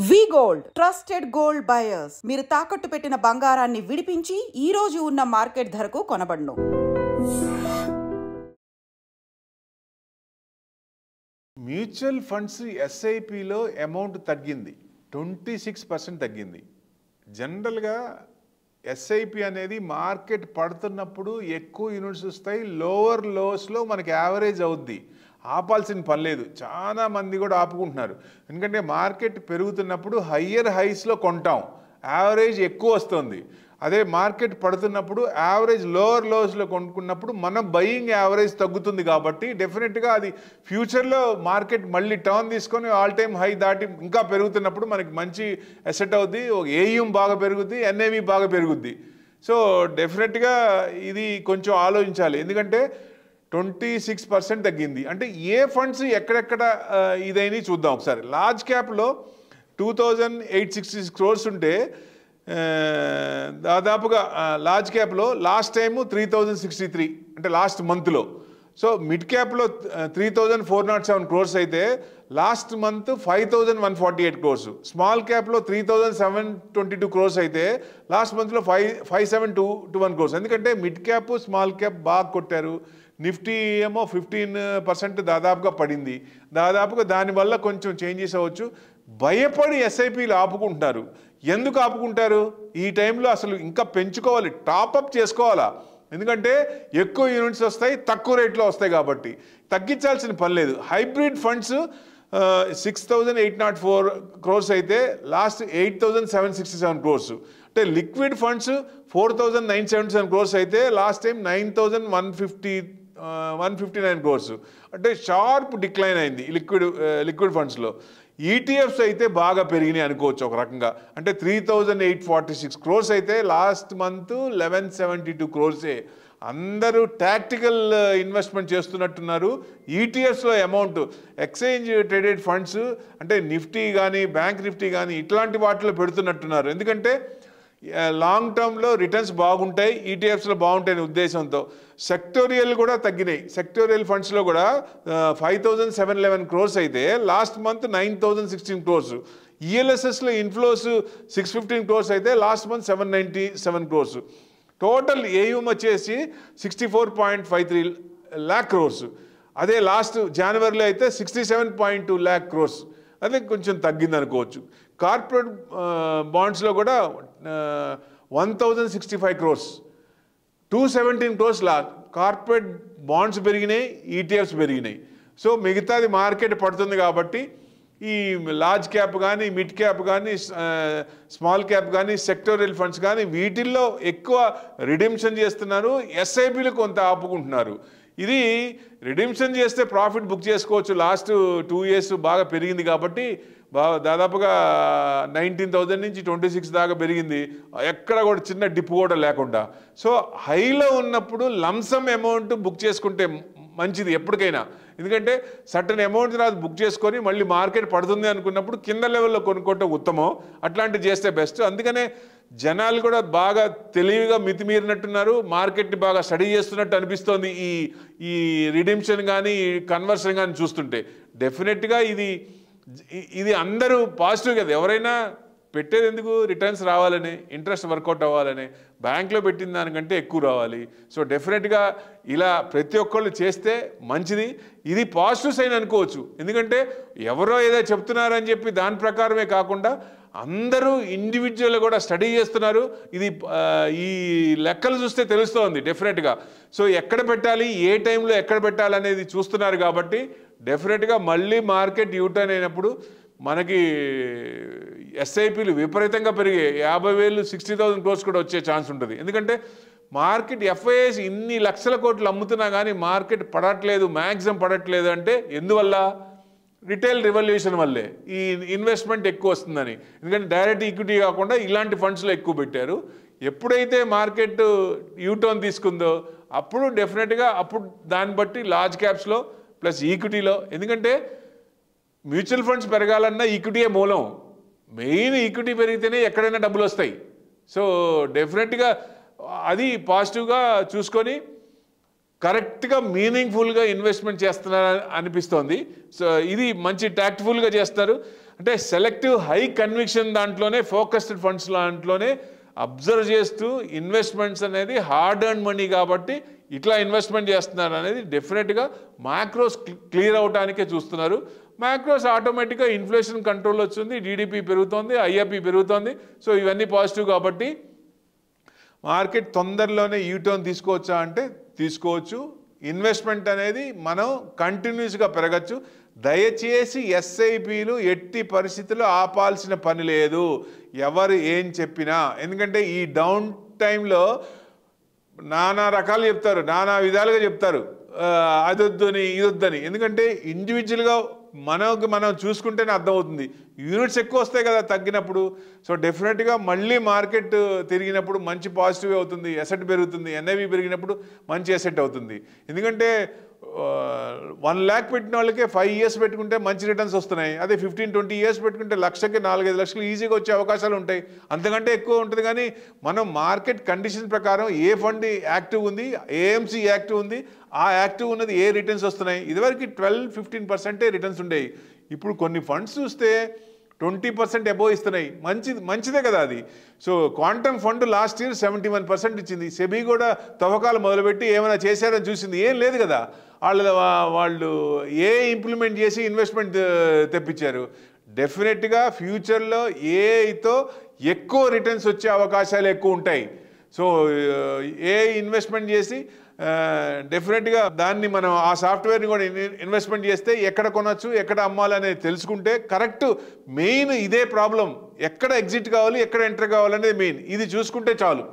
వి gold trusted gold buyers మీరు తాకట్టు పెట్టిన బంగారాన్ని విడిపించి ఈ రోజు ఉన్న మార్కెట్ ధరకు కొనబడును. మ్యూచువల్ ఫండ్స్ ఎస్ఐపిలో అమౌంట్ తగ్గింది, 26% తగ్గింది. జనరల్గా ఎస్ఐపి అనేది మార్కెట్ పడుతున్నప్పుడు ఎక్కువ యూనిట్స్ వస్తాయి, లోవర్ లోస్లో మనకి యావరేజ్ అవుద్ది, ఆపాల్సిన పని లేదు. చాలా మంది కూడా ఆపుకుంటున్నారు, ఎందుకంటే మార్కెట్ పెరుగుతున్నప్పుడు హయ్యర్ హైస్లో కొంటాం, యావరేజ్ ఎక్కువ వస్తుంది. అదే మార్కెట్ పడుతున్నప్పుడు యావరేజ్ లోవర్ లోస్లో కొనుక్కున్నప్పుడు మనం బయింగ్ యావరేజ్ తగ్గుతుంది. కాబట్టి డెఫినెట్గా అది ఫ్యూచర్లో మార్కెట్ మళ్ళీ టర్న్ తీసుకొని ఆల్ టైమ్ హై దాటి ఇంకా పెరుగుతున్నప్పుడు మనకి మంచి అసెట్ అవుద్ది, ఏయుఎం బాగా పెరుగుద్ది, ఎన్ఏవి బాగా పెరుగుద్ది. సో డెఫినెట్గా ఇది కొంచెం ఆలోచించాలి, ఎందుకంటే 26% తగ్గింది. అంటే ఏ ఫండ్స్ ఎక్కడెక్కడ ఇదైనా చూద్దాం ఒకసారి. లార్జ్ క్యాప్లో 2866 crores ఉంటే దాదాపుగా లార్జ్ క్యాప్లో లాస్ట్ టైము 3063 అంటే లాస్ట్ మంత్లో. సో మిడ్ క్యాప్లో 3407 crores అయితే లాస్ట్ మంత్ 5148 crores. స్మాల్ క్యాప్లో 3722 crores అయితే లాస్ట్ మంత్లో 5721 crores. ఎందుకంటే మిడ్ క్యాప్ స్మాల్ క్యాప్ బాగా కొట్టారు. నిఫ్టీ ఏమో 15% దాదాపుగా పడింది. దాదాపుగా దానివల్ల కొంచెం చేంజెస్ అవ్వచ్చు. భయపడి ఎస్ఐపీలు ఆపుకుంటున్నారు. ఎందుకు ఆపుకుంటారు? ఈ టైంలో అసలు ఇంకా పెంచుకోవాలి, టాపప్ చేసుకోవాలా, ఎందుకంటే ఎక్కువ యూనిట్స్ వస్తాయి, తక్కువ రేట్లో వస్తాయి కాబట్టి తగ్గించాల్సిన పని లేదు. హైబ్రిడ్ ఫండ్స్ 6804 crores అయితే లాస్ట్ 8767 crores. అంటే లిక్విడ్ ఫండ్స్ 4977 crores అయితే లాస్ట్ టైం 9159 crores. అంటే షార్ప్ డిక్లైన్ అయింది లిక్విడ్ ఫండ్స్లో. ఈటీఎఫ్స్ అయితే బాగా పెరిగినాయి అనుకోవచ్చు ఒక రకంగా. అంటే 3846 crores అయితే లాస్ట్ మంత్ 1172 crores. అందరూ టాక్టికల్ ఇన్వెస్ట్మెంట్ చేస్తున్నట్టున్నారు. ఈటీఎఫ్స్లో అమౌంట్ ఎక్స్చేంజ్ ట్రేడెడ్ ఫండ్స్ అంటే నిఫ్టీ కానీ బ్యాంక్ నిఫ్టీ కానీ ఇట్లాంటి వాటిలో పెడుతున్నట్టున్నారు, ఎందుకంటే లాంగ్ టర్మ్లో రిటర్న్స్ బాగుంటాయి, ఈటీఎఫ్స్లో బాగుంటాయనే ఉద్దేశంతో. సెక్టోరియల్ కూడా తగ్గినాయి. సెక్టోరియల్ ఫండ్స్లో కూడా 5711 crores అయితే లాస్ట్ మంత్ 9016 crores. ఈఎల్ఎస్ఎస్లో ఇన్ఫ్లోస్ 615 crores అయితే last month 797 crores. Total AUM వచ్చేసి 64.53 lakh crores. అదే లాస్ట్ జనవరిలో అయితే 67.2 lakh crores. అదే కొంచెం తగ్గింది అనుకోవచ్చు. కార్పొరేట్ బాండ్స్లో కూడా 1065 crores, 217 crores కార్పొరేట్ బాండ్స్ పెరిగినాయి, ఈటీఎఫ్స్ పెరిగినాయి. సో మిగతాది మార్కెట్ పడుతుంది కాబట్టి ఈ లార్జ్ క్యాప్ కానీ మిడ్ క్యాప్ కానీ స్మాల్ క్యాప్ కానీ సెక్టోరియల్ ఫండ్స్ కానీ వీటిల్లో ఎక్కువ రిడెంప్షన్ చేస్తున్నారు, ఎస్ఐపీలు కొంత ఆపుకుంటున్నారు. ఇది రిడెంప్షన్ చేస్తే ప్రాఫిట్ బుక్ చేసుకోవచ్చు. లాస్ట్ 2 years బాగా పెరిగింది కాబట్టి దాదాపుగా 19,000 నుంచి 26 దాకా పెరిగింది, ఎక్కడ కూడా చిన్న డిప్ కూడా లేకుండా. సో హైలో ఉన్నప్పుడు లంసమ్ అమౌంట్ బుక్ చేసుకుంటే మంచిది ఎప్పటికైనా, ఎందుకంటే సర్టన్ అమౌంట్ తర్వాత బుక్ చేసుకొని మళ్ళీ మార్కెట్ పడుతుంది అనుకున్నప్పుడు కింద లెవెల్లో కొనుక్కోవటం ఉత్తమం. అట్లాంటివి చేస్తే బెస్ట్. అందుకనే జనాలు కూడా బాగా తెలివిగా మితిమీరినట్టున్నారు, మార్కెట్ని బాగా స్టడీ చేస్తున్నట్టు అనిపిస్తోంది ఈ రిడెంప్షన్ కానీ కన్వర్షన్ కానీ చూస్తుంటే. డెఫినెట్గా ఇది అందరూ పాజిటివ్ కదా. ఎవరైనా పెట్టేది ఎందుకు? రిటర్న్స్ రావాలని, ఇంట్రెస్ట్ వర్కౌట్ అవ్వాలని, బ్యాంక్లో పెట్టిన దానికంటే ఎక్కువ రావాలి. సో డెఫినెట్గా ఇలా ప్రతి ఒక్కళ్ళు చేస్తే మంచిది. ఇది పాజిటివ్ సైన్ అనుకోవచ్చు, ఎందుకంటే ఎవరో ఏదో చెప్తున్నారని చెప్పి దాని ప్రకారమే కాకుండా అందరూ ఇండివిజువల్ కూడా స్టడీ చేస్తున్నారు. ఇది ఈ లెక్కలు చూస్తే తెలుస్తోంది డెఫినెట్గా. సో ఎక్కడ పెట్టాలి, ఏ టైంలో ఎక్కడ పెట్టాలి అనేది చూస్తున్నారు కాబట్టి డెఫినెట్గా మళ్ళీ మార్కెట్ యూటర్న్ అయినప్పుడు మనకి ఎస్ఐపీలు విపరీతంగా పెరిగాయి. 50,000 60,000 crores కూడా వచ్చే ఛాన్స్ ఉంటుంది. ఎందుకంటే మార్కెట్ ఎఫ్ఐఎస్ ఇన్ని లక్షల కోట్లు అమ్ముతున్నా కానీ మార్కెట్ పడట్లేదు, మ్యాక్సిమం పడట్లేదు. అంటే ఎందువల్ల? రిటైల్ రివల్యూషన్ వల్లే. ఈ ఇన్వెస్ట్మెంట్ ఎక్కువ వస్తుందని, ఎందుకంటే డైరెక్ట్ ఈక్విటీ కాకుండా ఇలాంటి ఫండ్స్లో ఎక్కువ పెట్టారు. ఎప్పుడైతే మార్కెట్ యూటర్న్ తీసుకుందో అప్పుడు డెఫినెట్గా అప్పుడు దాన్ని బట్టి లార్జ్ క్యాప్స్లో ప్లస్ ఈక్విటీలో, ఎందుకంటే మ్యూచువల్ ఫండ్స్ పెరగాలన్నా ఈక్విటీయే మూలం. మెయిన్ ఈక్విటీ పెరిగితేనే ఎక్కడైనా డబ్బులు వస్తాయి. సో డెఫినెట్గా అది పాజిటివ్గా చూసుకొని కరెక్ట్గా మీనింగ్ఫుల్గా ఇన్వెస్ట్మెంట్ చేస్తున్నారు అనిపిస్తోంది. సో ఇది మంచి టాక్ట్ఫుల్గా చేస్తారు. అంటే సెలెక్టివ్ హై కన్విక్షన్ దాంట్లోనే ఫోకస్డ్ ఫండ్స్ దాంట్లోనే అబ్జర్వ్ చేస్తూ ఇన్వెస్ట్మెంట్స్ అనేది హార్డ్ ఎర్న్ మనీ కాబట్టి ఇట్లా ఇన్వెస్ట్మెంట్ చేస్తున్నారు అనేది డెఫినెట్గా మ్యాక్రోస్ క్లియర్ అవడానికే చూస్తున్నారు. మ్యాక్రోస్ ఆటోమేటిక్గా ఇన్ఫ్లేషన్ కంట్రోల్ వచ్చింది, జీడిపి పెరుగుతోంది, ఐఐపి పెరుగుతోంది. సో ఇవన్నీ పాజిటివ్ కాబట్టి మార్కెట్ తొందరలోనే యూటర్న్ తీసుకోవచ్చా అంటే తీసుకోవచ్చు. ఇన్వెస్ట్మెంట్ అనేది మనం కంటిన్యూస్గా పెరగచ్చు. దయచేసి ఎస్ఐపిలు ఎట్టి పరిస్థితుల్లో ఆపాల్సిన పని లేదు, ఎవరు ఏం చెప్పినా. ఎందుకంటే ఈ డౌన్ టైంలో నానా రకాలు చెప్తారు, నానా విధాలుగా చెప్తారు, అదొద్దని ఇదొద్దని. ఎందుకంటే ఇండివిజువల్గా మనం చూసుకుంటేనే అర్థమవుతుంది. యూనిట్స్ ఎక్కువ వస్తాయి కదా తగ్గినప్పుడు. సో డెఫినెట్గా మళ్ళీ మార్కెట్ తిరిగినప్పుడు మంచి పాజిటివ్ అవుతుంది, ఎసెట్ పెరుగుతుంది. ఎన్ఐవి పెరిగినప్పుడు మంచి ఎసెట్ అవుతుంది. ఎందుకంటే 1 lakh పెట్టిన వాళ్ళకే 5 years పెట్టుకుంటే మంచి రిటర్న్స్ వస్తున్నాయి. అదే 15-20 years పెట్టుకుంటే లక్షకి 4-5 లక్షలు ఈజీగా వచ్చే అవకాశాలు ఉంటాయి. అంతకంటే ఎక్కువ ఉంటుంది. కానీ మనం మార్కెట్ కండిషన్ ప్రకారం ఏ ఫండ్ యాక్టివ్ ఉంది, ఏఎంసీ యాక్టివ్ ఉంది, ఆ యాక్టివ్ ఉన్నది ఏ రిటర్న్స్ వస్తున్నాయి. ఇదివరకు 12-15% రిటర్న్స్ ఉండేవి. ఇప్పుడు కొన్ని ఫండ్స్ చూస్తే 20% అబోవ్ ఇస్తున్నాయి. మంచిదే కదా అది. So quantum fund last year 71% ఇచ్చింది. సెబీ కూడా తవ్వకాలు మొదలుపెట్టి ఏమైనా చేశారని చూసింది, ఏం లేదు కదా. వాళ్ళు ఇంప్లిమెంట్ చేసి ఇన్వెస్ట్మెంట్ తెప్పించారు. డెఫినెట్గా ఫ్యూచర్లో ఏఐతో ఎక్కువ రిటర్న్స్ వచ్చే అవకాశాలు ఎక్కువ ఉంటాయి. సో ఇన్వెస్ట్మెంట్ చేసి డెఫినెట్గా దాన్ని మనం ఆ సాఫ్ట్వేర్ని కూడా ఇన్వెస్ట్మెంట్ చేస్తే ఎక్కడ కొనొచ్చు, ఎక్కడ అమ్మాలనేది తెలుసుకుంటే కరెక్ట్. మెయిన్ ఇదే ప్రాబ్లం, ఎక్కడ ఎగ్జిట్ కావాలి, ఎక్కడ ఎంటర్ కావాలనేది మెయిన్. ఇది చూసుకుంటే చాలు.